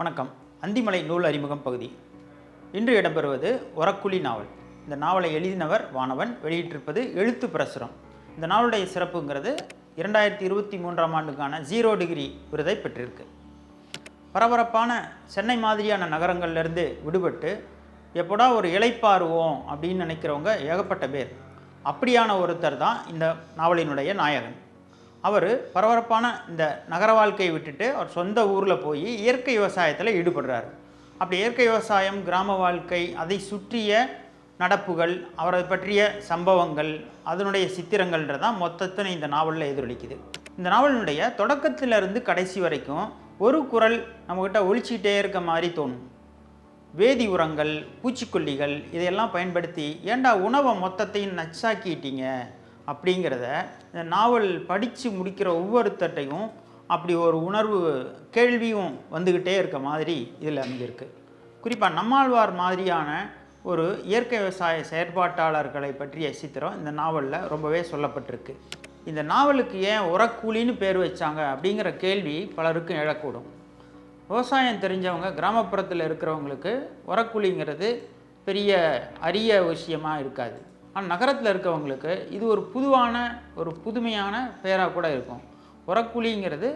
வணக்கம். அந்திமலை நூல் அறிமுகம் பகுதி. இன்று இடம்பெறுவது ஒரக்குழி நாவல். இந்த நாவலை எழுதினவர் வானவன், வெளியிட்டிருப்பது எழுத்து பிரசுரம். இந்த நாவலுடைய சிறப்புங்கிறது 2023ஆம் ஆண்டுக்கான 0 டிகிரி விருதை பெற்றிருக்கு. பரபரப்பான சென்னை மாதிரியான நகரங்கள்லேருந்து விடுபட்டு எப்போடா ஒரு இளைப்பாறுவோம் அப்படின்னு நினைக்கிறவங்க ஏகப்பட்ட பேர். அப்படியான ஒருத்தர் தான் இந்த நாவலினுடைய நாயகன். அவர் பரபரப்பான இந்த நகர வாழ்க்கையை விட்டுட்டு அவர் சொந்த ஊரில் போய் இயற்கை விவசாயத்தில் ஈடுபடுறார். அப்படி இயற்கை விவசாயம், கிராம வாழ்க்கை, அதை சுற்றிய நடப்புகள், அவரை பற்றிய சம்பவங்கள், அதனுடைய சித்திரங்கள்ன்றதான் மொத்தத்தினை இந்த நாவலில் எதிரொலிக்குது. இந்த நாவலினுடைய தொடக்கத்திலிருந்து கடைசி வரைக்கும் ஒரு குரல் நம்மக்கிட்ட ஒழிச்சிக்கிட்டே இருக்க மாதிரி தோணும். வேதி உரங்கள், பூச்சிக்கொல்லிகள் இதையெல்லாம் பயன்படுத்தி ஏண்டா உணவை மொத்தத்தையும் நச்சாக்கிட்டீங்க அப்படிங்கிறத இந்த நாவல் படித்து முடிக்கிற ஒவ்வொருத்தட்டையும் அப்படி ஒரு உணர்வு, கேள்வியும் வந்துக்கிட்டே இருக்க மாதிரி இதில் அமைஞ்சிருக்கு. குறிப்பாக நம்மாழ்வார் மாதிரியான ஒரு இயற்கை விவசாய செயற்பாட்டாளர்களை பற்றிய சித்திரம் இந்த நாவலில் ரொம்பவே சொல்லப்பட்டிருக்கு. இந்த நாவலுக்கு ஏன் உரக்கூலின்னு பேர் வச்சாங்க அப்படிங்கிற கேள்வி பலருக்கும் எழக்கூடும். விவசாயம் தெரிஞ்சவங்க, கிராமப்புறத்தில் இருக்கிறவங்களுக்கு உரக்கூலிங்கிறது பெரிய அரிய விஷயமாக இருக்காது. ஆனால் நகரத்தில் இருக்கவங்களுக்கு இது ஒரு புதுமையான பெயராக கூட இருக்கும். உரக்குழிங்கிறது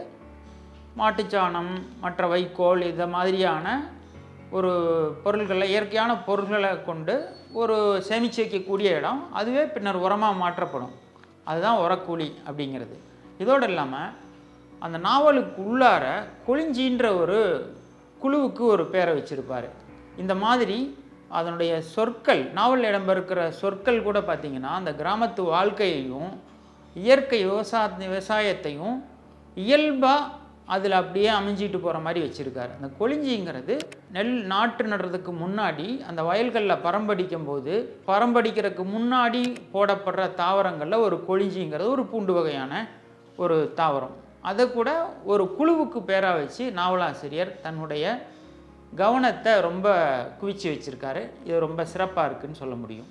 மாட்டுச்சாணம், மற்ற வைக்கோல், இதை மாதிரியான ஒரு பொருள்களை, இயற்கையான பொருள்களை கொண்டு ஒரு சேமித்து வைக்கக்கூடிய இடம். அதுவே பின்னர் உரமாக மாற்றப்படும். அதுதான் உரக்குழி அப்படிங்கிறது. இதோடு இல்லாமல் அந்த நாவலுக்கு உள்ளார கொளிஞ்சின்ற ஒரு குழுவுக்கு ஒரு பேரை வச்சுருப்பார். இந்த மாதிரி அதனுடைய சொற்கள், நாவல் இடம்பெறுக்கிற சொற்கள் கூட பார்த்திங்கன்னா அந்த கிராமத்து வாழ்க்கையையும் இயற்கை விவசாயத்தையும் இயல்பாக அதில் அப்படியே அமைஞ்சிட்டு போகிற மாதிரி வச்சுருக்காரு. அந்த கொளிஞ்சிங்கிறது நெல் நாற்று நடுறதுக்கு முன்னாடி அந்த வயல்களில் பரம்படிக்கும் போது பரம்படிக்கிறதுக்கு முன்னாடி போடப்படுற தாவரங்களில் ஒரு கொளிஞ்சிங்கிறது ஒரு பூண்டு வகையான ஒரு தாவரம். அதை கூட ஒரு குழுவுக்கு பேராக வச்சு நாவலாசிரியர் தன்னுடைய கவனத்தை ரொம்ப குவிச்சு வச்சுருக்காரு. இது ரொம்ப சிறப்பாக இருக்குதுன்னு சொல்ல முடியும்.